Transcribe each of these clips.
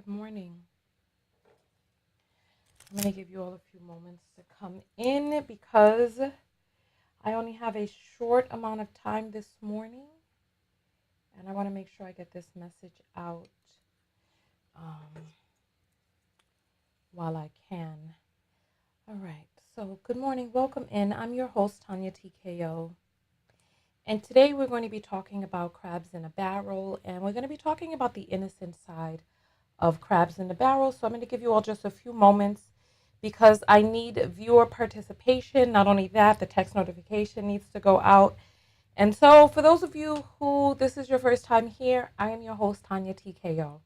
Good morning. I'm going to give you all a few moments to come in because I only have a short amount of time this morning, and I want to make sure I get this message out while I can. All right, so good morning. Welcome in. I'm your host, Tonya Tko. And today we're going to be talking about crabs in a barrel, and we're going to be talking about the innocent side of crabs in the barrel. So I'm going to give you all just a few moments because I need viewer participation. Not only that, the text notification needs to go out. And so for those of you who this is your first time here, I am your host, Tonya Tko.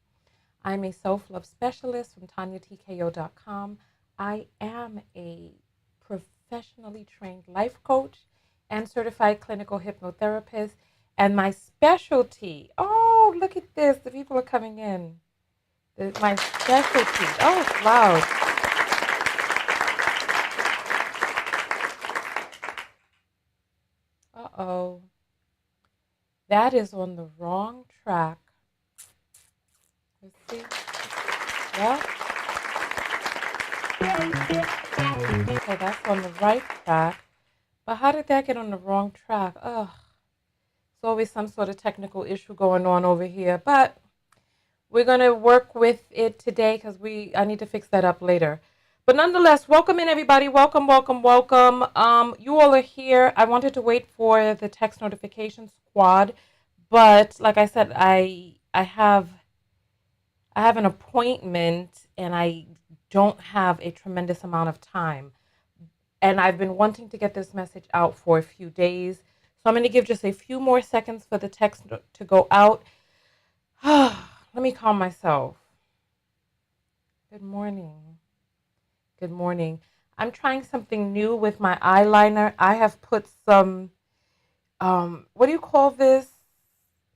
I'm a self-love specialist from TonyaTko.com. I am a professionally trained life coach and certified clinical hypnotherapist. And my specialty, oh, look at this. The people are coming in. My specialty, oh, it's loud. Uh-oh. That is on the wrong track. Let's see. Yeah. Okay, that's on the right track. But how did that get on the wrong track? Ugh. There's always some sort of technical issue going on over here. But we're going to work with it today because I need to fix that up later. But nonetheless, welcome in, everybody. Welcome, welcome, welcome. You all are here. I wanted to wait for the text notification squad. But like I said, I have an appointment and I don't have a tremendous amount of time. And I've been wanting to get this message out for a few days. So I'm going to give just a few more seconds for the text to go out. Let me calm myself. Good morning. Good morning. I'm trying something new with my eyeliner. I have put some, what do you call this?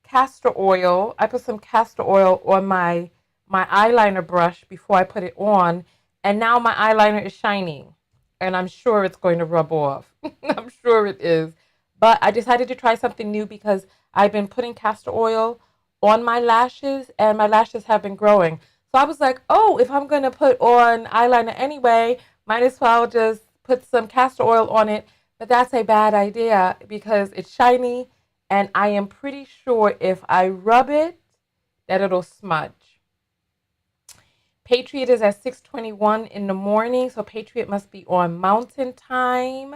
Castor oil. I put some castor oil on my eyeliner brush before I put it on. And now my eyeliner is shining. And I'm sure it's going to rub off. I'm sure it is. But I decided to try something new because I've been putting castor oil on my lashes and my lashes have been growing. So I was like, oh, if I'm going to put on eyeliner anyway, might as well just put some castor oil on it. But that's a bad idea because it's shiny and I am pretty sure if I rub it, that it'll smudge. Patriot is at 6:21 in the morning, so Patriot must be on mountain time.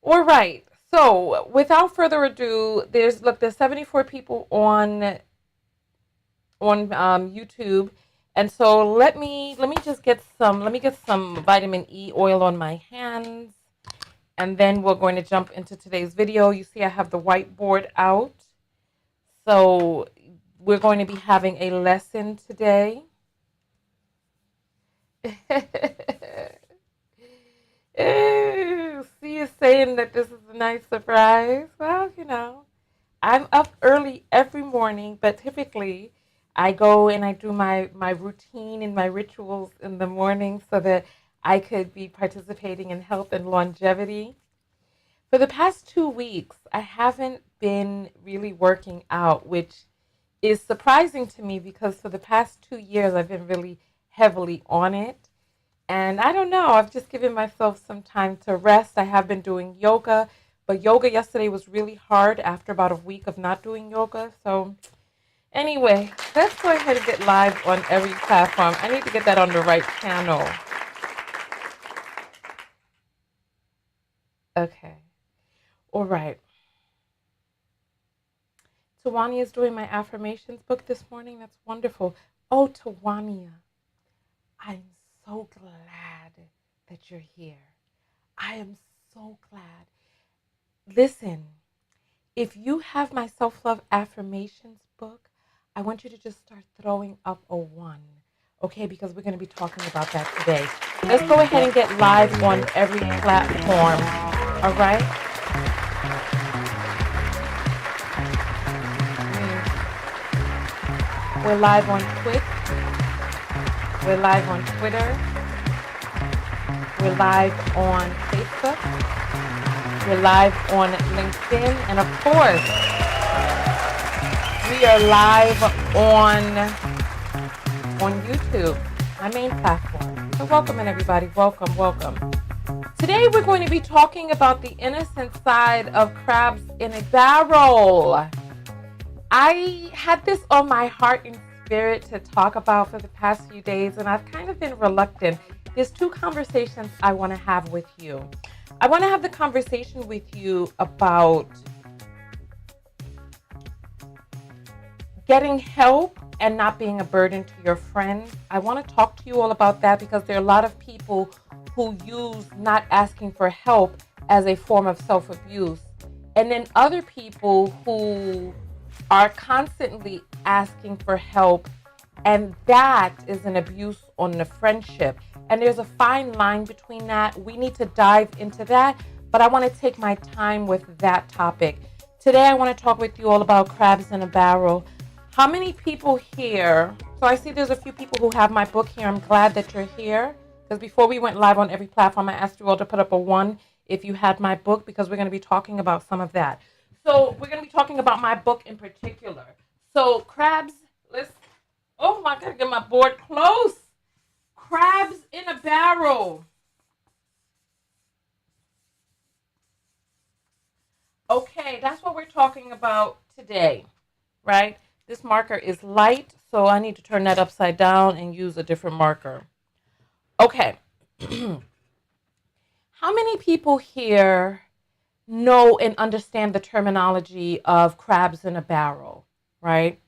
All right. So without further ado, there's 74 people on YouTube, and so let me just get some vitamin E oil on my hands, and then we're going to jump into today's video. You see, I have the whiteboard out, so we're going to be having a lesson today. See you saying that this is a nice surprise. Well, I'm up early every morning, but typically I go and I do my routine and my rituals in the morning so that I could be participating in health and longevity. For the past 2 weeks, I haven't been really working out, which is surprising to me because for the past 2 years, I've been really heavily on it. And I don't know, I've just given myself some time to rest. I have been doing yoga, but yoga yesterday was really hard after about a week of not doing yoga. So anyway, let's go ahead and get live on every platform. I need to get that on the right channel. Okay. All right. Tawania is doing my affirmations book this morning. That's wonderful. Oh, Tawania, I'm so glad that you're here. I am so glad. Listen, if you have my self-love affirmations book, I want you to just start throwing up a 1, okay? Because we're going to be talking about that today. Let's go ahead and get live on every platform, all right? We're live on Twitch. We're live on Twitter. We're live on Facebook. We're live on LinkedIn. And of course, we are live on on YouTube, my main platform. So welcome in everybody, welcome. Today we're going to be talking about the innocent side of crabs in a barrel. I had this on my heart and spirit to talk about for the past few days, and I've kind of been reluctant. There's two conversations I want to have with you. I want to have the conversation with you about getting help and not being a burden to your friends. I want to talk to you all about that because there are a lot of people who use not asking for help as a form of self-abuse. And then other people who are constantly asking for help, and that is an abuse on the friendship. And there's a fine line between that. We need to dive into that, but I want to take my time with that topic. Today I want to talk with you all about crabs in a barrel. How many people here, so I see there's a few people who have my book here. I'm glad that you're here, because before we went live on every platform, I asked you all to put up a 1 if you had my book, because we're going to be talking about some of that. So we're going to be talking about my book in particular. So crabs, oh my God, get my board close. Crabs in a barrel. Okay, that's what we're talking about today, right? This marker is light, so I need to turn that upside down and use a different marker. Okay. How many people here know and understand the terminology of crabs in a barrel, right?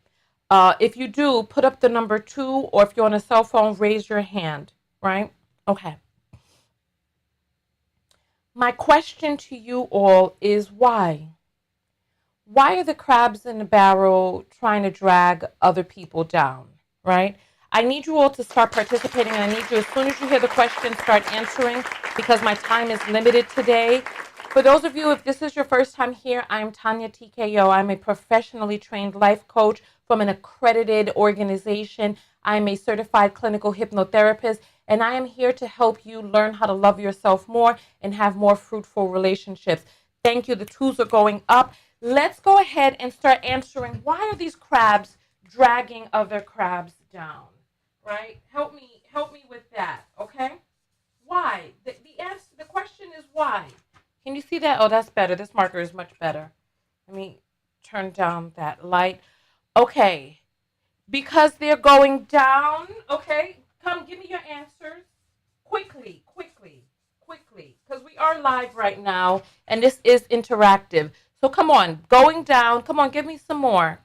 If you do, put up the number 2, or if you're on a cell phone, raise your hand, right? Okay. My question to you all is why? Why are the crabs in the barrel trying to drag other people down, right? I need you all to start participating, and I need you, as soon as you hear the question, start answering, because my time is limited today. For those of you, if this is your first time here, I'm Tonya Tko. I'm a professionally trained life coach from an accredited organization. I'm a certified clinical hypnotherapist, and I am here to help you learn how to love yourself more and have more fruitful relationships. Thank you. The twos are going up. Let's go ahead and start answering, why are these crabs dragging other crabs down, right? Help me with that, okay? Why? The question is why. Can you see that? Oh, that's better. This marker is much better. Let me turn down that light. Okay. Because they're going down, okay? Come, give me your answers. Quickly. Because we are live right now, and this is interactive. So come on, going down. Come on, give me some more.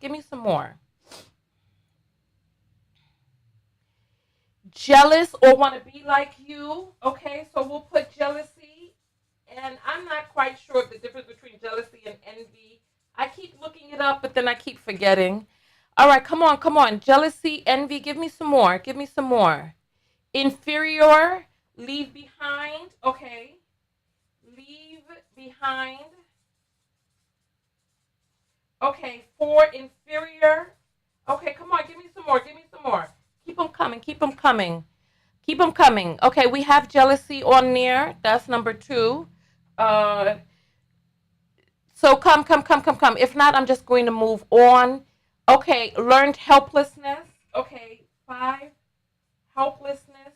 Jealous or want to be like you. Okay, so we'll put jealousy. And I'm not quite sure of the difference between jealousy and envy. I keep looking it up, but then I keep forgetting. All right, come on. Jealousy, envy, give me some more. Inferior, leave behind. Okay. Leave behind. Okay, 4, inferior. Okay, come on, give me some more. Keep them coming. Okay, we have jealousy on there. That's number 2. So come. If not, I'm just going to move on. Okay, learned helplessness. Okay, 5, helplessness.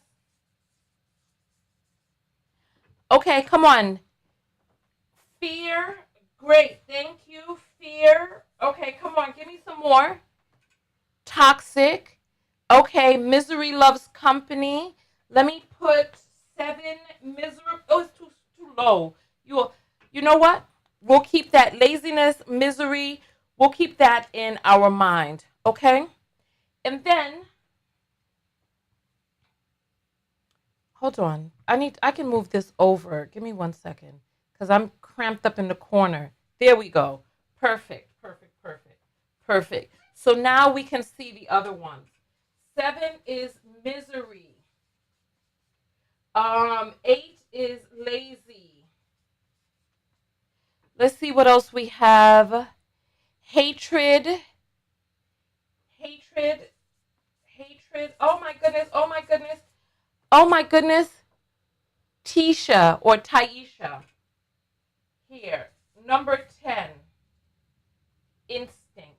Okay, come on. Fear. Great, thank you. Fear. Okay, come on, give me some more. Toxic. Okay, misery loves company. Let me put 7, miserable. Oh, it's too low. You know what? We'll keep that laziness, misery. We'll keep that in our mind. Okay? And then, hold on. I can move this over. Give me 1 second, because I'm cramped up in the corner. There we go. Perfect. So now we can see the other ones. 7 is misery. 8 is lazy. Let's see what else we have. Hatred. Oh my goodness. Tisha or Taisha. Here. Number 10. Instinct.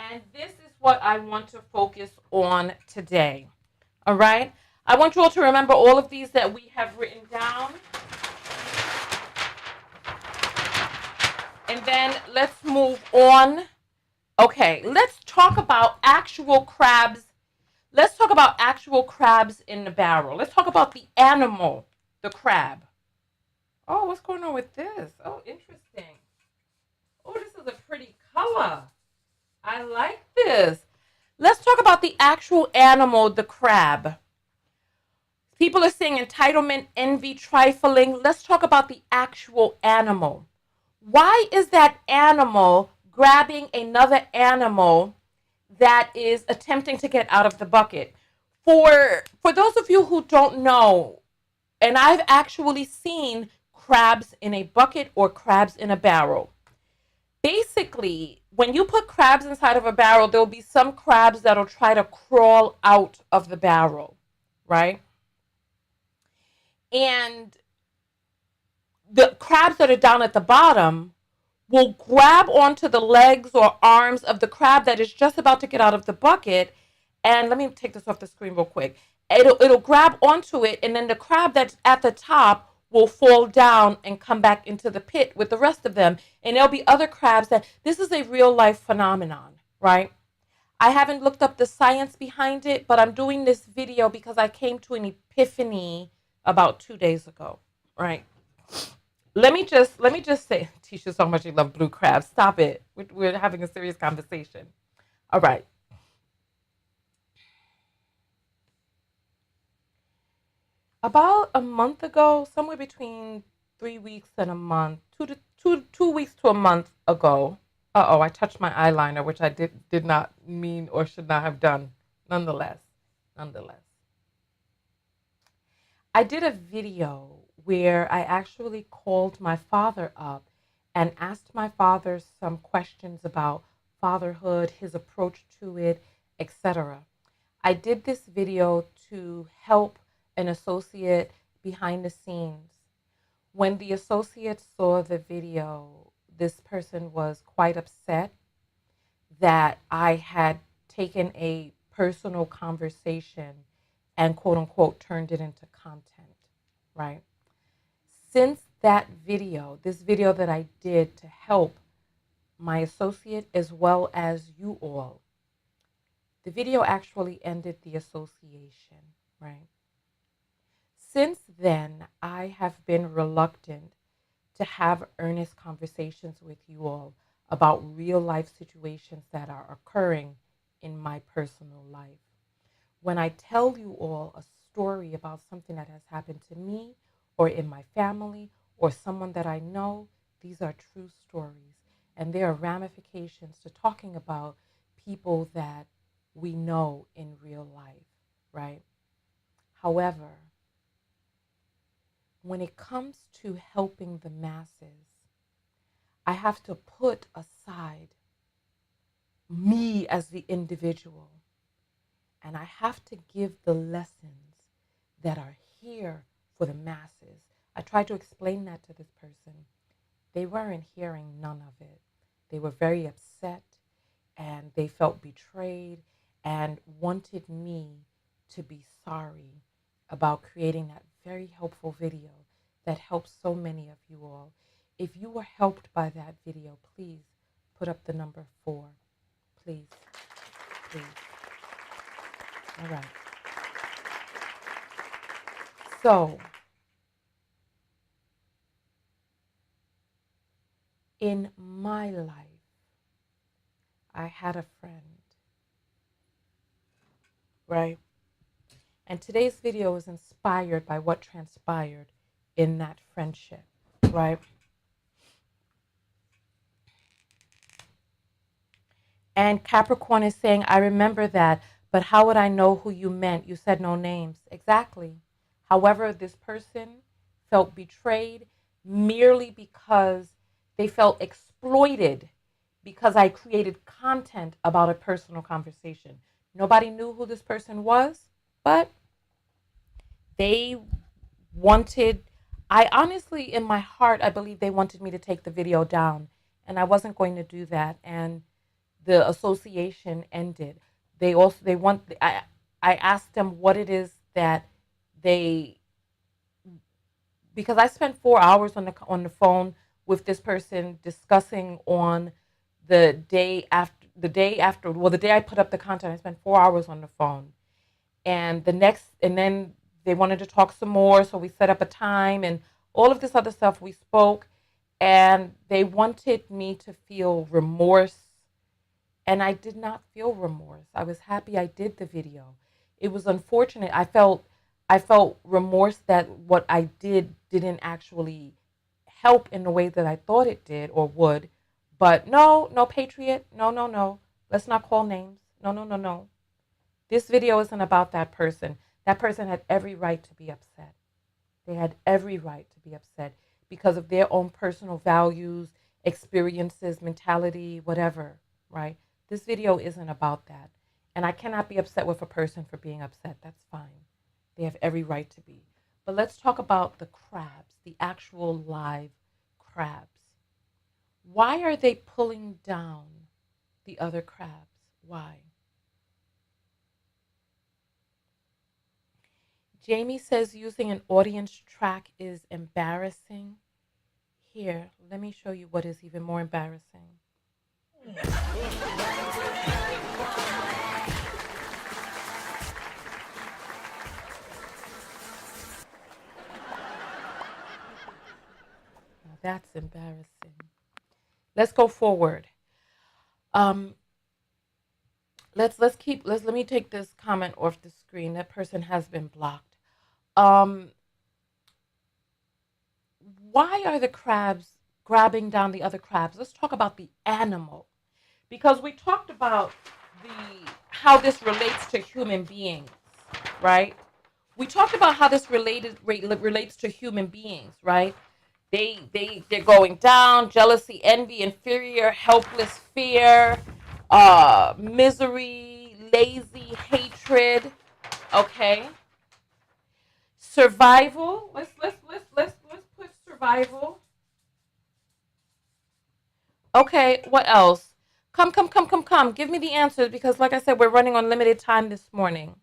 And this is what I want to focus on today. All right? I want you all to remember all of these that we have written down. And then let's move on. Okay, let's talk about actual crabs. Let's talk about actual crabs in the barrel. Let's talk about the animal, the crab. Oh, what's going on with this? Oh, interesting. Oh, this is a pretty color. I like this. Let's talk about the actual animal, the crab. People are saying entitlement, envy, trifling. Let's talk about the actual animal. Why is that animal grabbing another animal that is attempting to get out of the bucket? For those of you who don't know, and I've actually seen crabs in a bucket or crabs in a barrel. Basically, when you put crabs inside of a barrel, there'll be some crabs that'll try to crawl out of the barrel, right? And the crabs that are down at the bottom will grab onto the legs or arms of the crab that is just about to get out of the bucket. And let me take this off the screen real quick. It'll grab onto it, and then the crab that's at the top will fall down and come back into the pit with the rest of them. And there'll be other crabs that this is a real life phenomenon, right? I haven't looked up the science behind it, but I'm doing this video because I came to an epiphany about 2 days ago, right? Let me just say, Tisha, so much you love blue crabs. Stop it. We're having a serious conversation. All right. About a month ago, somewhere between 3 weeks and a month, 2 weeks to a month ago. I touched my eyeliner, which I did not mean or should not have done. Nonetheless. I did a video where I actually called my father up and asked my father some questions about fatherhood, his approach to it, etc. I did this video to help an associate behind the scenes. When the associate saw the video, this person was quite upset that I had taken a personal conversation and quote unquote turned it into content, right? Since that video, this video that I did to help my associate as well as you all, the video actually ended the association, right? Since then, I have been reluctant to have earnest conversations with you all about real life situations that are occurring in my personal life. When I tell you all a story about something that has happened to me or in my family or someone that I know, these are true stories. And there are ramifications to talking about people that we know in real life, right? However, when it comes to helping the masses, I have to put aside me as the individual, and I have to give the lessons that are here for the masses. I tried to explain that to this person. They weren't hearing none of it. They were very upset and they felt betrayed and wanted me to be sorry about creating that very helpful video that helps so many of you all. If you were helped by that video, please put up the number 4. Please. All right. So, in my life, I had a friend, right? And today's video is inspired by what transpired in that friendship, right? And Capricorn is saying, I remember that, but how would I know who you meant? You said no names. Exactly. However, this person felt betrayed merely because they felt exploited because I created content about a personal conversation. Nobody knew who this person was, but they wanted, I honestly, in my heart, I believe they wanted me to take the video down, and I wasn't going to do that. And the association ended. I asked them what it is that they, because I spent 4 hours on the phone with this person discussing on the day I put up the content. I spent 4 hours on the phone, and then they wanted to talk some more, so we set up a time and all of this other stuff. We spoke, and they wanted me to feel remorse, and I did not feel remorse. I was happy I did the video. It was unfortunate. I felt remorse that what I didn't actually help in the way that I thought it did or would. But no, no, Patriot, no, no, no. Let's not call names. No, no, no, no. This video isn't about that person. That person had every right to be upset. They had every right to be upset because of their own personal values, experiences, mentality, whatever, right? This video isn't about that. And I cannot be upset with a person for being upset. That's fine. They have every right to be. But let's talk about the crabs, the actual live crabs. Why are they pulling down the other crabs? Why? Jamie says using an audience track is embarrassing. Here, let me show you what is even more embarrassing. Now that's embarrassing. Let's go forward. Let me take this comment off the screen. That person has been blocked. Why are the crabs grabbing down the other crabs? Let's talk about the animal, because we talked about how this relates to human beings, right? We talked about how this relates to human beings, right? They're going down: jealousy, envy, inferior, helpless, fear, misery, lazy, hatred. Okay, survival. Let's put survival. Okay, what else? Come. Give me the answers, because, like I said, we're running on limited time this morning.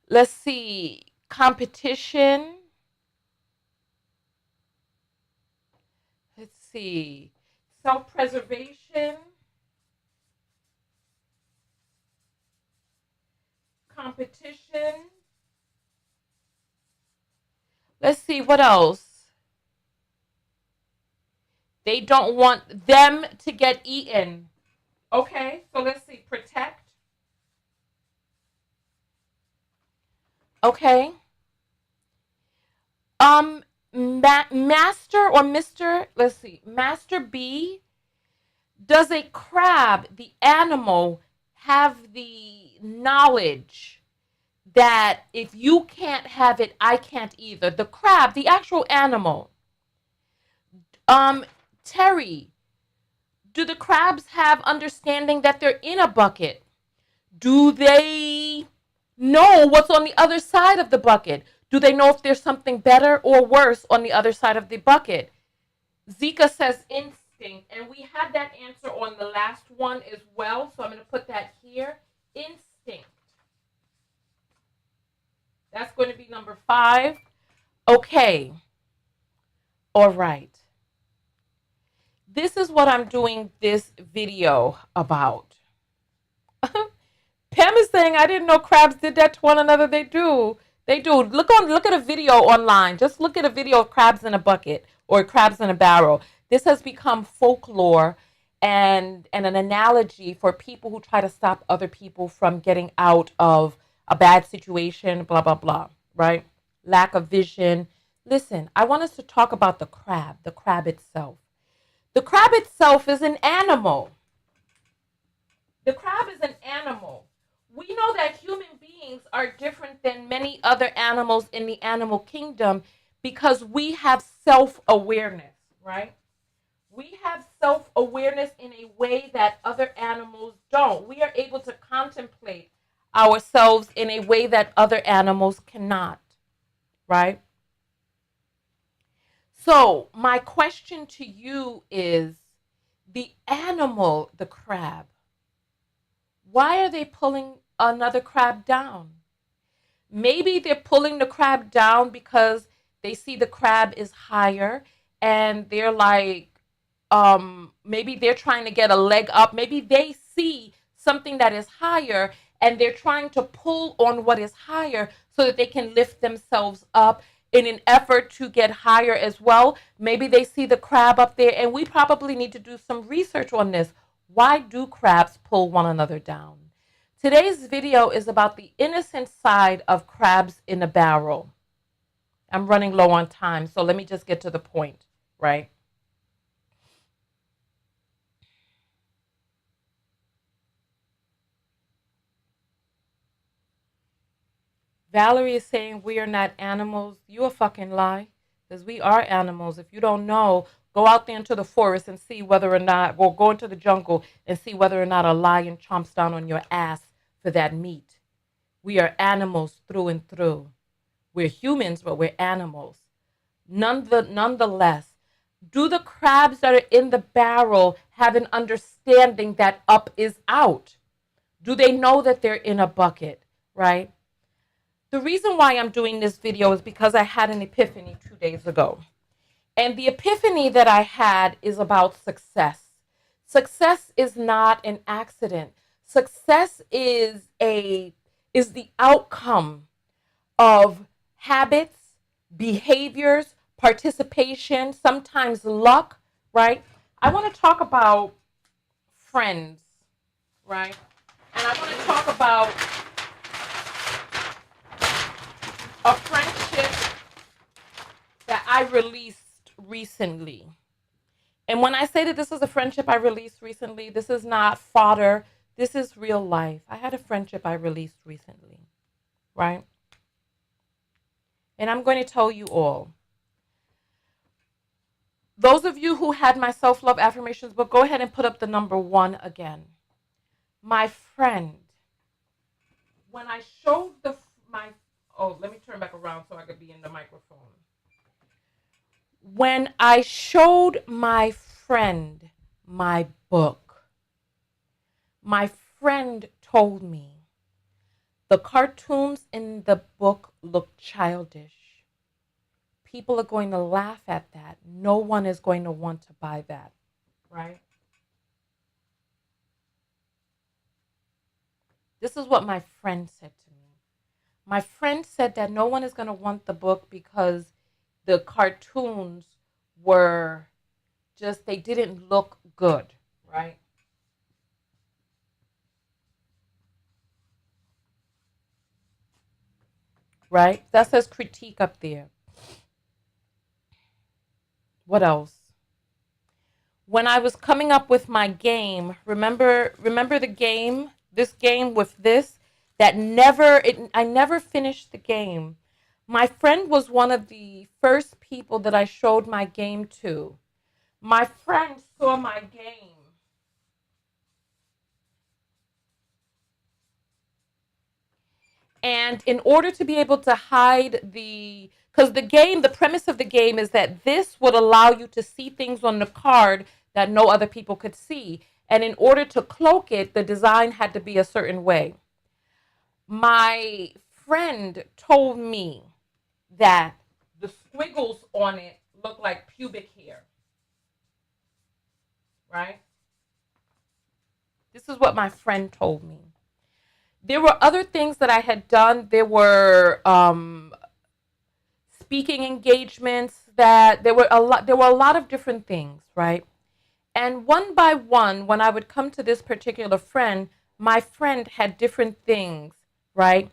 Let's see. Competition. Let's see. Self-preservation. Competition. Let's see, what else? They don't want them to get eaten. Okay, so let's see. Protect. Okay. Master or Mr. Let's see. Master B. Does a crab, the animal, have the knowledge that if you can't have it, I can't either? The crab, the actual animal. Terry, do the crabs have understanding that they're in a bucket? Do they know what's on the other side of the bucket? Do they know if there's something better or worse on the other side of the bucket? Zika says instinct, and we had that answer on the last one as well, so I'm going to put that here. Instinct. That's going to be number 5. Okay. All right. This is what I'm doing this video about. Pam is saying, I didn't know crabs did that to one another. They do. They do. Look at a video online. Just look at a video of crabs in a bucket or crabs in a barrel. This has become folklore and an analogy for people who try to stop other people from getting out of a bad situation, blah, blah, blah, right? Lack of vision. Listen, I want us to talk about the crab itself. The crab itself is an animal. The crab is an animal. We know that human beings are different than many other animals in the animal kingdom because we have self-awareness, right? We have self-awareness in a way that other animals don't. We are able to contemplate ourselves in a way that other animals cannot, right? So my question to you is, the animal, the crab, why are they pulling another crab down? Maybe they're pulling the crab down because they see the crab is higher and they're like, maybe they're trying to get a leg up. Maybe they see something that is higher and they're trying to pull on what is higher so that they can lift themselves up in an effort to get higher as well. Maybe they see the crab up there, and we probably need to do some research on this. Why do crabs pull one another down? Today's video is about the innocent side of crabs in a barrel. I'm running low on time, so let me just get to the point, right? Valerie is saying we are not animals. You a fucking lie, because we are animals. If you don't know, go out there into the forest and see whether or not, or go into the jungle and see whether or not a lion chomps down on your ass for that meat. We are animals through and through. We're humans, but we're animals. Nonetheless, do the crabs that are in the barrel have an understanding that up is out? Do they know that they're in a bucket, right? The reason why I'm doing this video is because I had an epiphany 2 days ago. And the epiphany that I had is about success. Success is not an accident. Success is the outcome of habits, behaviors, participation, sometimes luck, right? I want to talk about friends, right? And I want to talk about a friendship that I released recently. And when I say that this is a friendship I released recently, this is not fodder. This is real life. I had a friendship I released recently, right? And I'm going to tell you all. Those of you who had my self-love affirmations book, go ahead and put up the number 1 again. My friend, when I showed let me turn back around so I could be in the microphone. When I showed my friend my book, my friend told me the cartoons in the book look childish. People are going to laugh at that. No one is going to want to buy that, right? This is what my friend said to me. My friend said that no one is going to want the book because the cartoons were just, they didn't look good, right? Right? That says critique up there. What else? When I was coming up with my game, remember the game, this game with this, I never finished the game. My friend was one of the first people that I showed my game to. My friend saw my game. And in order to be able to hide because the premise of the game is that this would allow you to see things on the card that no other people could see. And in order to cloak it, the design had to be a certain way. My friend told me that the squiggles on it look like pubic hair, right? This is what my friend told me. There were other things that I had done. There were speaking engagements there were a lot of different things, right? And one by one, when I would come to this particular friend, my friend had different things, right?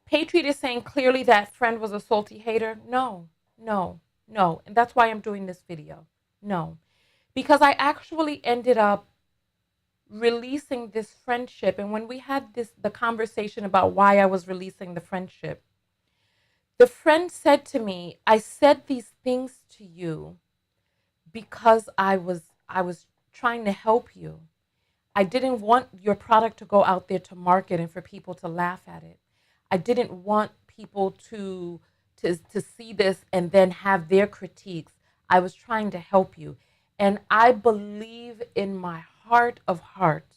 Patriot is saying clearly that friend was a salty hater. No, no, no. And that's why I'm doing this video. No. Because I actually ended up releasing this friendship. And when we had the conversation about why I was releasing the friendship, the friend said to me, I said these things to you because I was trying to help you. I didn't want your product to go out there to market and for people to laugh at it. I didn't want people to see this and then have their critiques. I was trying to help you. And I believe in my heart of hearts,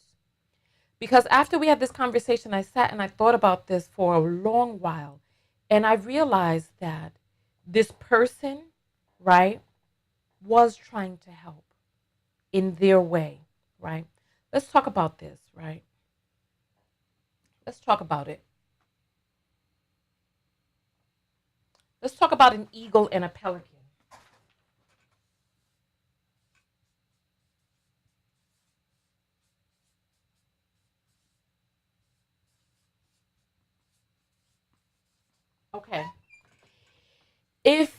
because after we had this conversation, I sat and I thought about this for a long while. And I realized that this person, right, was trying to help in their way, right? Let's talk about this, right? Let's talk about it. Let's talk about an eagle and a pelican. Okay. If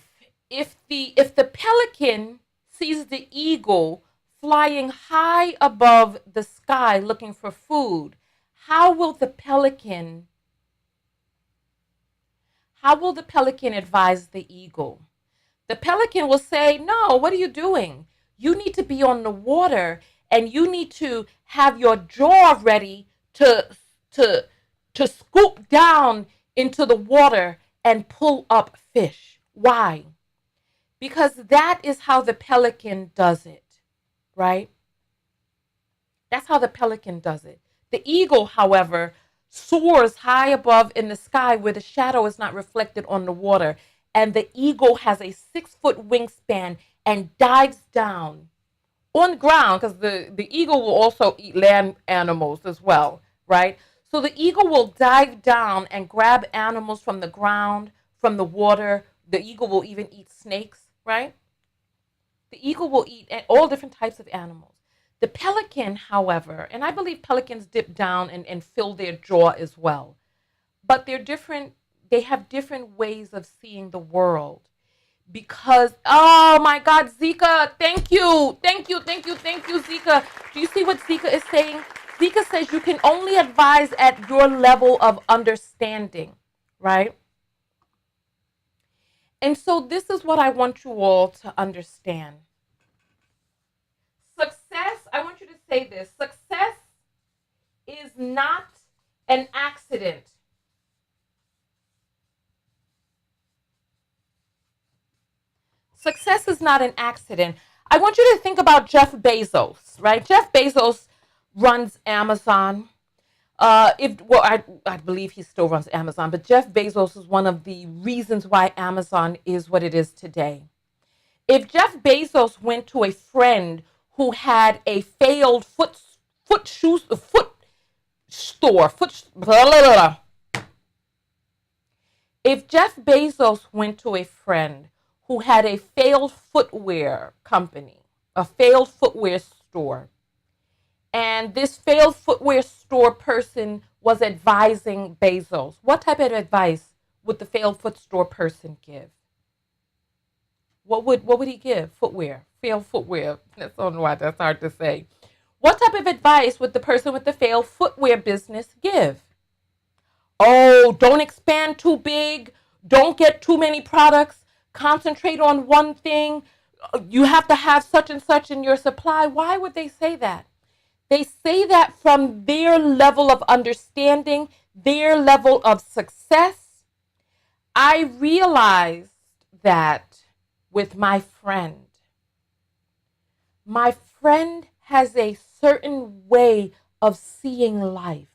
if the pelican sees the eagle flying high above the sky looking for food, how will the pelican how will the pelican advise the eagle? The pelican will say, "No, what are you doing? You need to be on the water and you need to have your jaw ready to to scoop down into the water and pull up fish." Why? Because that is how the pelican does it, right? That's how the pelican does it. The eagle, however, soars high above in the sky where the shadow is not reflected on the water. And the eagle has a 6-foot wingspan and dives down on the ground, because the eagle will also eat land animals as well, right? So the eagle will dive down and grab animals from the ground, from the water. The eagle will even eat snakes, right? The eagle will eat all different types of animals. The pelican, however, and I believe pelicans dip down and fill their jaw as well, but they're different. They have different ways of seeing the world. Because, oh my God, Zika, thank you, thank you, thank you, thank you, Zika. Do you see what Zika is saying? Zika says you can only advise at your level of understanding, right? And so this is what I want you all to understand. Success, I want you to say this: success is not an accident. Success is not an accident. I want you to think about Jeff Bezos, right? Jeff Bezos runs Amazon. If well, I believe he still runs Amazon, but Jeff Bezos is one of the reasons why Amazon is what it is today. If Jeff Bezos went to a friend who had a failed foot store, blah, blah, blah. If Jeff Bezos went to a friend who had a failed footwear company, a failed footwear store, and this failed footwear store person was advising Bezos, what type of advice would the failed foot store person give? What would he give? Footwear, failed footwear. That's on why that's hard to say. What type of advice would the person with the failed footwear business give? Oh, don't expand too big. Don't get too many products. Concentrate on one thing. You have to have such and such in your supply. Why would they say that? They say that from their level of understanding, their level of success. I realized that with my friend. My friend has a certain way of seeing life.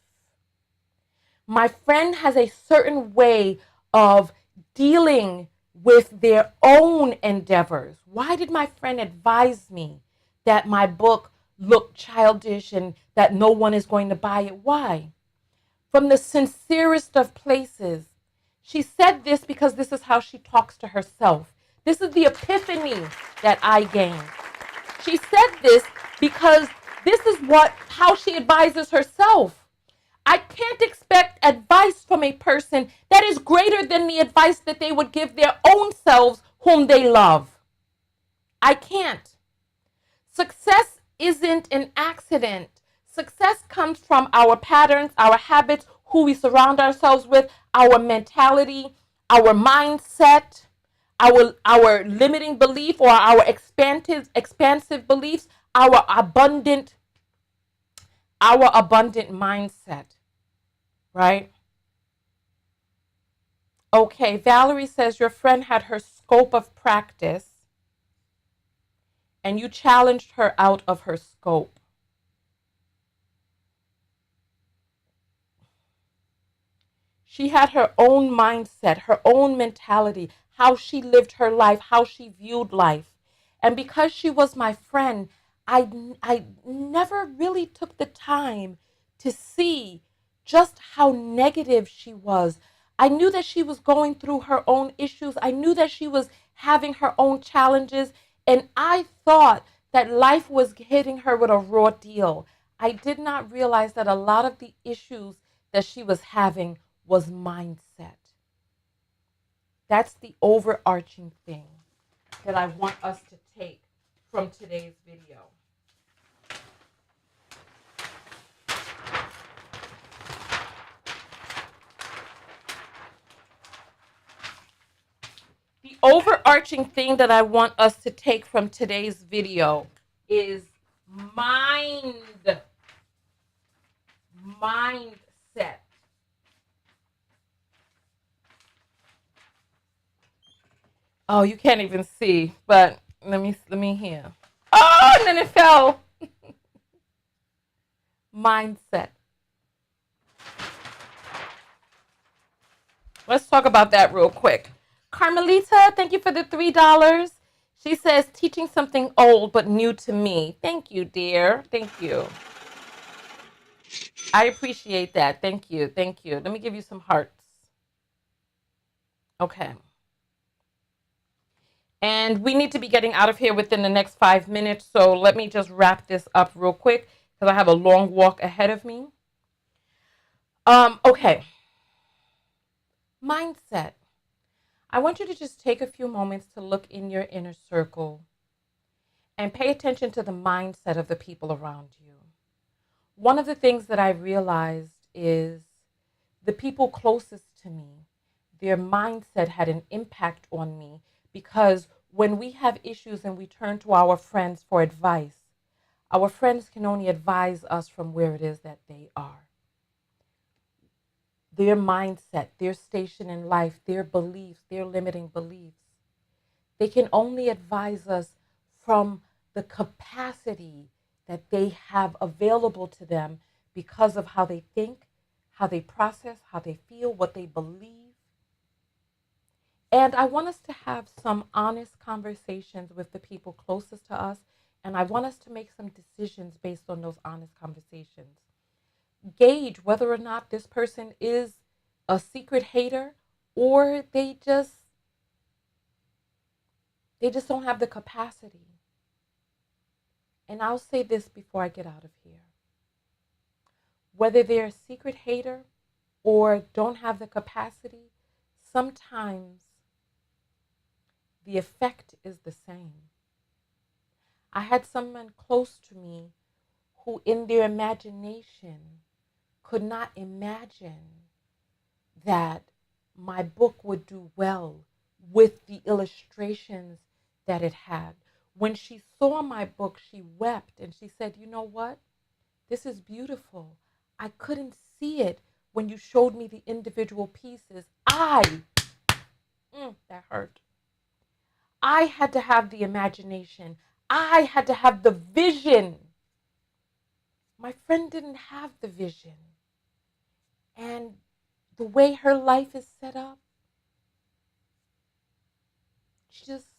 My friend has a certain way of dealing with their own endeavors. Why did my friend advise me that my book looked childish and that no one is going to buy it? Why? From the sincerest of places. She said this because this is how she talks to herself. This is the epiphany that I gained. She said this because this is how she advises herself. I can't expect advice from a person that is greater than the advice that they would give their own selves whom they love. I can't. Success isn't an accident. Success comes from our patterns, our habits, who we surround ourselves with, our mentality, our mindset, our limiting belief or our expansive beliefs, our abundant mindset, right? Okay, Valerie says your friend had her scope of practice and you challenged her out of her scope. She had her own mindset, her own mentality, how she lived her life, how she viewed life. And because she was my friend, I never really took the time to see just how negative she was. I knew that she was going through her own issues. I knew that she was having her own challenges. And I thought that life was hitting her with a raw deal. I did not realize that a lot of the issues that she was having was mindset. That's the overarching thing that I want us to take from today's video. The overarching thing that I want us to take from today's video is mindset. Oh, you can't even see, but let me hear. Oh, and then it fell. Mindset. Let's talk about that real quick. Carmelita, thank you for the $3. She says, teaching something old but new to me. Thank you, dear. Thank you. I appreciate that. Thank you. Thank you. Let me give you some hearts. Okay. And we need to be getting out of here within the next 5 minutes. So let me just wrap this up real quick because I have a long walk ahead of me. Okay. Mindset. I want you to just take a few moments to look in your inner circle and pay attention to the mindset of the people around you. One of the things that I realized is the people closest to me, their mindset had an impact on me because when we have issues and we turn to our friends for advice, our friends can only advise us from where it is that they are. Their mindset, their station in life, their beliefs, their limiting beliefs, they can only advise us from the capacity that they have available to them because of how they think, how they process, how they feel, what they believe. And I want us to have some honest conversations with the people closest to us, and I want us to make some decisions based on those honest conversations. Gauge whether or not this person is a secret hater or they just don't have the capacity. And I'll say this before I get out of here. Whether they're a secret hater or don't have the capacity, sometimes the effect is the same. I had someone close to me who in their imagination could not imagine that my book would do well with the illustrations that it had. When she saw my book, she wept and she said, you know what? This is beautiful. I couldn't see it when you showed me the individual pieces. That hurt. I had to have the imagination. I had to have the vision. My friend didn't have the vision. And the way her life is set up, she just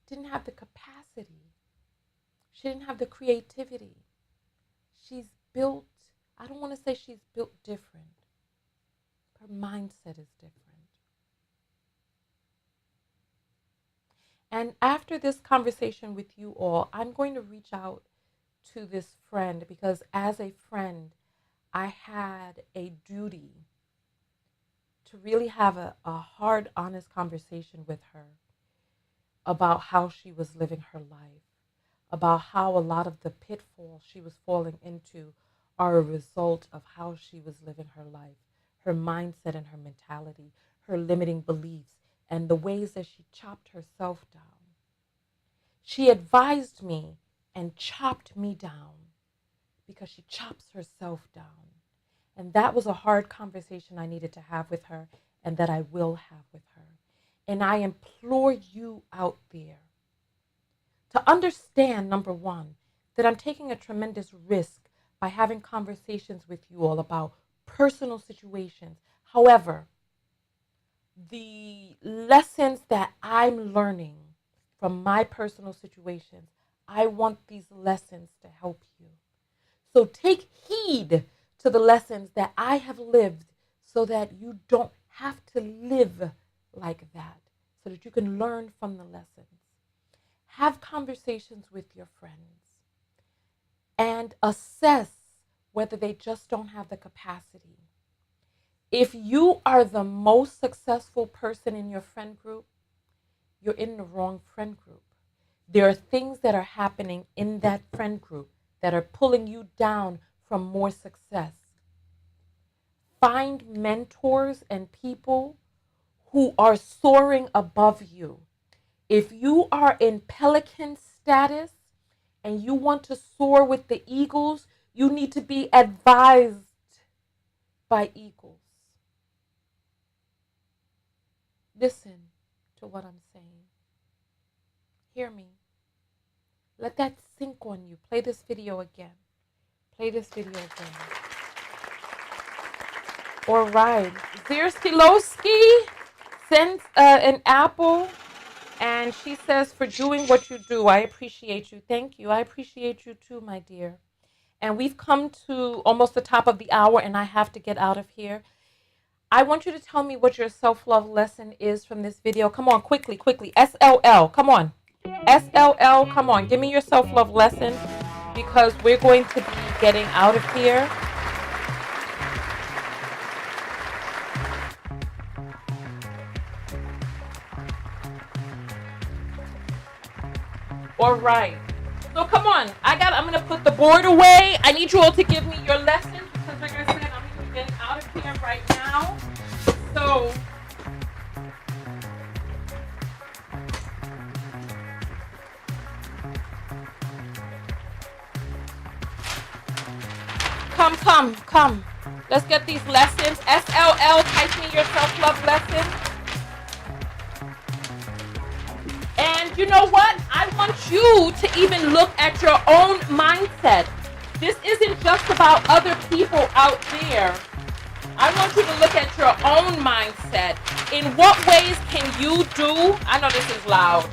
didn't have the capacity. She didn't have the creativity. She's built, I don't want to say she's built different. Her mindset is different. And after this conversation with you all, I'm going to reach out to this friend because as a friend, I had a duty to really have a hard, honest conversation with her about how she was living her life, about how a lot of the pitfalls she was falling into are a result of how she was living her life, her mindset and her mentality, her limiting beliefs, and the ways that she chopped herself down. She advised me and chopped me down because she chops herself down. And that was a hard conversation I needed to have with her and that I will have with her. And I implore you out there to understand, number one, that I'm taking a tremendous risk by having conversations with you all about personal situations. However, the lessons that I'm learning from my personal situations, I want these lessons to help you. So take heed to the lessons that I have lived so that you don't have to live like that, so that you can learn from the lessons. Have conversations with your friends and assess whether they just don't have the capacity. If you are the most successful person in your friend group, you're in the wrong friend group. There are things that are happening in that friend group that are pulling you down from more success. Find mentors and people who are soaring above you. If you are in pelican status and you want to soar with the eagles, you need to be advised by eagles. Listen to what I'm saying. Hear me. Let that sink on you. Play this video again. Play this video again. All right. Zirskilowski sends an apple, and she says, for doing what you do. I appreciate you. Thank you. I appreciate you too, my dear. And we've come to almost the top of the hour, and I have to get out of here. I want you to tell me what your self-love lesson is from this video. Come on, quickly, quickly. SLL, come on. SLL, come on. Give me your self-love lesson, because we're going to be getting out of here. All right. So come on. I'm going to put the board away. I need you all to give me your lessons, because like I said, I'm going to get out of here right now. So come. Let's get these lessons. SLL, type me your self-love lesson. And you know what? I want you to even look at your own mindset. This isn't just about other people out there. I want you to look at your own mindset. In what ways can you do? I know this is loud.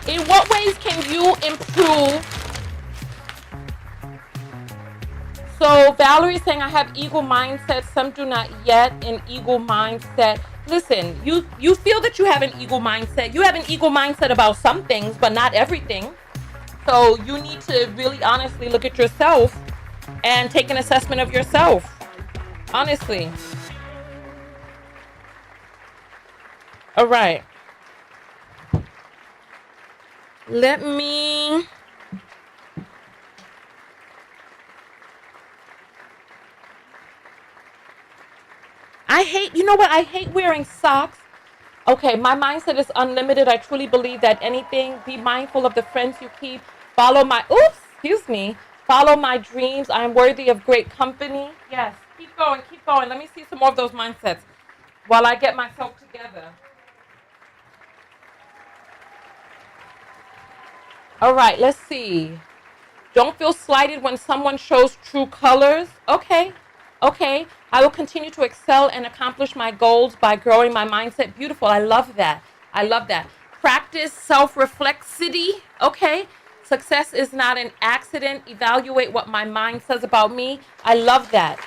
In what ways can you improve? So Valerie's saying, I have eagle mindset. Some do not yet. An eagle mindset. Listen, you feel that you have an eagle mindset. You have an eagle mindset about some things, but not everything. So you need to really honestly look at yourself and take an assessment of yourself. Honestly. All right. Let me... I hate wearing socks. Okay, my mindset is unlimited. I truly believe that anything, be mindful of the friends you keep. Follow my dreams. I am worthy of great company. Yes, keep going. Let me see some more of those mindsets while I get myself together. All right, let's see. Don't feel slighted when someone shows true colors. Okay. I will continue to excel and accomplish my goals by growing my mindset. Beautiful. I love that. Practice self-reflexity. Okay. Success is not an accident. Evaluate what my mind says about me. I love that.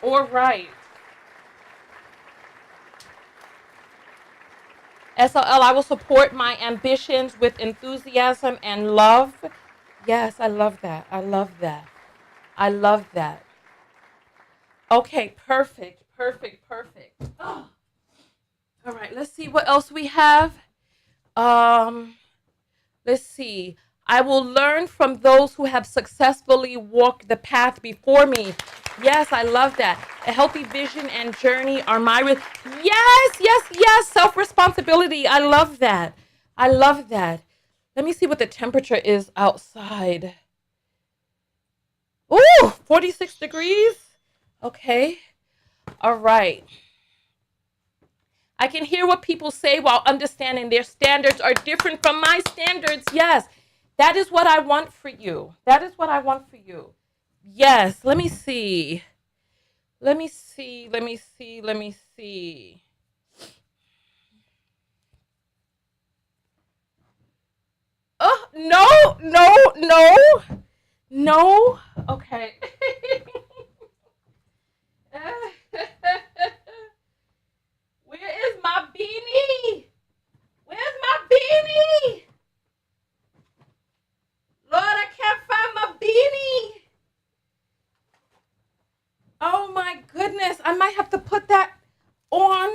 All right. SLL, I will support my ambitions with enthusiasm and love. Yes, I love that. Okay, perfect. Oh. All right, let's see what else we have. Let's see. I will learn from those who have successfully walked the path before me. Yes, I love that. A healthy vision and journey are my... Yes. Self-responsibility. I love that. I love that. Let me see what the temperature is outside. Ooh, 46 degrees. Okay. All right. I can hear what people say while understanding their standards are different from my standards. Yes, that is what I want for you. That is what I want for you. Yes, let me see. Let me see. Let me see. Let me see. Oh, no, no, no, no. Okay. Where is my beanie? Where's my beanie? Lord, I can't find my beanie. Oh my goodness. I might have to put that on.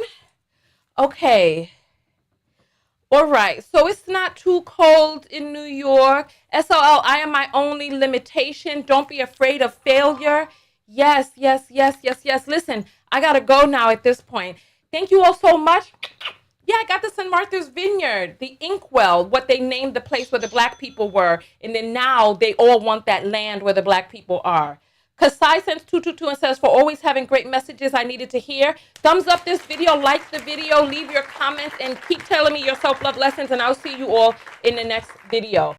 Okay. All right. So it's not too cold in New York. SOL, I am my only limitation. Don't be afraid of failure. Yes, yes, yes, yes, yes. Listen, I got to go now at this point. Thank you all so much. Yeah, I got this in Martha's Vineyard, the Inkwell, what they named the place where the black people were. And then now they all want that land where the black people are. Kasai sends 222 and says, for always having great messages I needed to hear. Thumbs up this video, like the video, leave your comments, and keep telling me your self-love lessons, and I'll see you all in the next video.